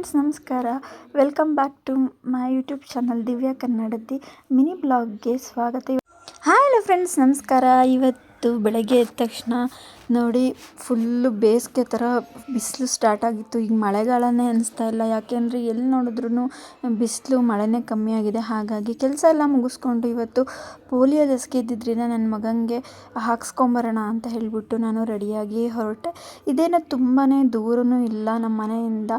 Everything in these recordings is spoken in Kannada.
ಫ್ರೆಂಡ್ಸ್, ನಮಸ್ಕಾರ. Welcome back to my YouTube channel Divya Kannadati mini ಬ್ಲಾಗ್ಗೆ ಸ್ವಾಗತ. ಹಲೋ ಫ್ರೆಂಡ್ಸ್, ನಮಸ್ಕಾರ. ಇವತ್ತು ಬೆಳಗ್ಗೆ ಎದ್ದ ತಕ್ಷಣ ನೋಡಿ ಫುಲ್ಲು ಬೇಸಿಗೆ ಥರ ಬಿಸಿಲು ಸ್ಟಾರ್ಟ್ ಆಗಿತ್ತು. ಈಗ ಮಳೆಗಾಲನೇ ಅನಿಸ್ತಾ ಇಲ್ಲ. ಯಾಕೆಂದರೆ ಎಲ್ಲಿ ನೋಡಿದ್ರೂ ಬಿಸಿಲು, ಮಳೆನೇ ಕಮ್ಮಿ ಆಗಿದೆ. ಹಾಗಾಗಿ ಕೆಲಸ ಎಲ್ಲ ಮುಗಿಸ್ಕೊಂಡು ಇವತ್ತು ಪೋಲಿಯೋ ಲಸಿಕೆ ಇದ್ದಿದ್ದರಿಂದ ನನ್ನ ಮಗನಿಗೆ ಹಾಕ್ಸ್ಕೊಂಬರೋಣ ಅಂತ ಹೇಳಿಬಿಟ್ಟು ನಾನು ರೆಡಿಯಾಗಿ ಹೊರಟೆ. ಇದೇನೋ ತುಂಬಾ ದೂರನೂ ಇಲ್ಲ, ನಮ್ಮ ಮನೆಯಿಂದ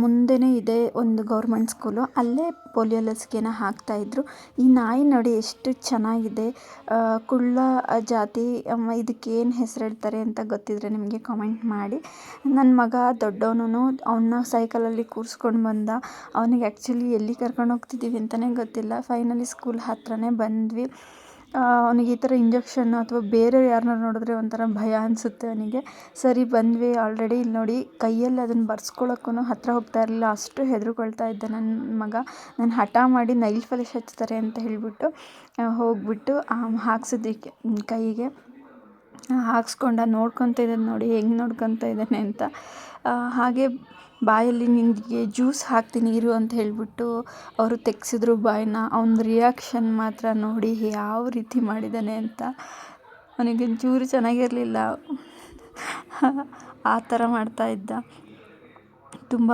ಮುಂದೆನೇ ಇದೆ ಒಂದು ಗೌರ್ಮೆಂಟ್ ಸ್ಕೂಲು. ಅಲ್ಲೇ ಪೋಲಿಯೋ ಲಸಿಕೆನ ಹಾಕ್ತಾಯಿದ್ರು. ಈ ನಾಯಿ ನೋಡಿ ಎಷ್ಟು ಚೆನ್ನಾಗಿದೆ. ಕುಳ್ಳ ಜಾತಿ. ಇದಕ್ಕೇನು ಹೆಸರಿಡ್ತಾರೆ ಅಂತ ಗೊತ್ತಿದ್ರೆ ನಿಮಗೆ ಕಾಮೆಂಟ್ ಮಾಡಿ. ನನ್ನ ಮಗ ದೊಡ್ಡವನು, ಅವನ್ನ ಸೈಕಲಲ್ಲಿ ಕೂರಿಸ್ಕೊಂಡು ಬಂದ. ಅವನಿಗೆ ಆ್ಯಕ್ಚುಲಿ ಎಲ್ಲಿ ಕರ್ಕೊಂಡು ಹೋಗ್ತಿದ್ದೀವಿ ಅಂತಲೇ ಗೊತ್ತಿಲ್ಲ. ಫೈನಲಿ ಸ್ಕೂಲ್ ಹತ್ರನೇ ಬಂದ್ವಿ. ಅವನಿಗೆ ಈ ಥರ ಇಂಜೆಕ್ಷನ್ನು ಅಥವಾ ಬೇರೆ ಯಾರನ್ನ ನೋಡಿದ್ರೆ ಒಂಥರ ಭಯ ಅನಿಸುತ್ತೆ ಅವನಿಗೆ. ಸರಿ ಬಂದ್ವಿ. ಆಲ್ರೆಡಿ ಇಲ್ಲಿ ನೋಡಿ ಕೈಯಲ್ಲಿ ಅದನ್ನು ಬರ್ಸ್ಕೊಳ್ಳೋಕ್ಕೂ ಹತ್ರ ಹೋಗ್ತಾ ಇರಲಿಲ್ಲ, ಅಷ್ಟು ಹೆದರ್ಕೊಳ್ತಾ ಇದ್ದ ನನ್ನ ಮಗ. ನಾನು ಹಠ ಮಾಡಿ ನೈಲ್ ಪಾಲಿಶ್ ಹಚ್ತಾರೆ ಅಂತ ಹೇಳಿಬಿಟ್ಟು ಹೋಗ್ಬಿಟ್ಟು ಹಾಕ್ಸಿದ್ದಕ್ಕೆ ಕೈಗೆ ಹಾಕ್ಸ್ಕೊಂಡ. ನೋಡ್ಕೊತ ಇದ್ದಾನೆ ನೋಡಿ ಹೆಂಗೆ ನೋಡ್ಕೊತ ಇದ್ದಾನೆ ಅಂತ. ಹಾಗೆ ಬಾಯಲ್ಲಿ ನಿನಗೆ ಜ್ಯೂಸ್ ಹಾಕ್ತೀನಿ ಇರು ಅಂತ ಹೇಳಿಬಿಟ್ಟು ಅವರು ತೆಗ್ಸಿದ್ರು ಬಾಯಿನ. ಅವನ ರಿಯಾಕ್ಷನ್ ಮಾತ್ರ ನೋಡಿ ಯಾವ ರೀತಿ ಮಾಡಿದ್ದಾನೆ ಅಂತ. ಅವನಿಗೆ ಚೂರು ಚೆನ್ನಾಗಿರಲಿಲ್ಲ, ಆ ಥರ ಮಾಡ್ತಾಯಿದ್ದ. ತುಂಬ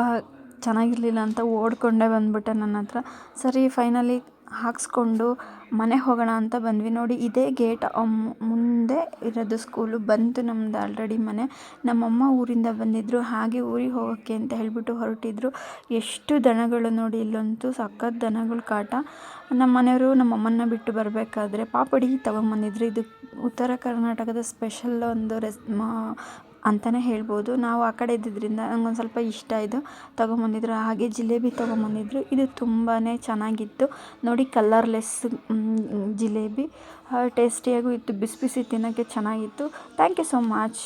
ಚೆನ್ನಾಗಿರಲಿಲ್ಲ ಅಂತ ಓಡ್ಕೊಂಡೇ ಬಂದ್ಬಿಟ್ಟೆ ನನ್ನ ಹತ್ರ. ಸರಿ ಫೈನಲಿ ಹಾಕ್ಸ್ಕೊಂಡು ಮನೆಗೆ ಹೋಗೋಣ ಅಂತ ಬಂದ್ವಿ. ನೋಡಿ ಇದೇ ಗೇಟ್ ಮುಂದೆ ಇರೋದು ಸ್ಕೂಲು. ಬಂತು ನಮ್ಮದು ಆಲ್ರೆಡಿ ಮನೆ. ನಮ್ಮಮ್ಮ ಊರಿಂದ ಬಂದಿದ್ದರು, ಹಾಗೆ ಊರಿಗೆ ಹೋಗೋಕ್ಕೆ ಅಂತ ಹೇಳಿಬಿಟ್ಟು ಹೊರಟಿದ್ರು. ಎಷ್ಟು ದನಗಳು ನೋಡಿ, ಇಲ್ಲಂತೂ ಸಖತ್ ದನಗಳ ಕಾಟ. ನಮ್ಮ ಮನೆಯವರು ನಮ್ಮಮ್ಮನ್ನ ಬಿಟ್ಟು ಬರಬೇಕಾದ್ರೆ ಪಾಪಡಿ ತೊಗೊಂಬಂದಿದ್ರು. ಇದು ಉತ್ತರ ಕರ್ನಾಟಕದ ಸ್ಪೆಷಲ್ ಒಂದು ಅಂತಲೇ ಹೇಳ್ಬೋದು. ನಾವು ಆ ಕಡೆ ಇದ್ದಿದ್ದರಿಂದ ನಂಗೊಂದು ಸ್ವಲ್ಪ ಇಷ್ಟ ಇದು, ತೊಗೊಂಬಂದಿದ್ರು. ಹಾಗೆ ಜಿಲೇಬಿ ತೊಗೊಂಬಂದಿದ್ರು. ಇದು ತುಂಬಾ ಚೆನ್ನಾಗಿತ್ತು ನೋಡಿ, ಕಲರ್ಲೆಸ್ ಜಿಲೇಬಿ. ಟೇಸ್ಟಿಯಾಗೂ ಇತ್ತು, ಬಿಸಿ ಬಿಸಿ ತಿನ್ನೋಕ್ಕೆ ಚೆನ್ನಾಗಿತ್ತು. Thank you so much.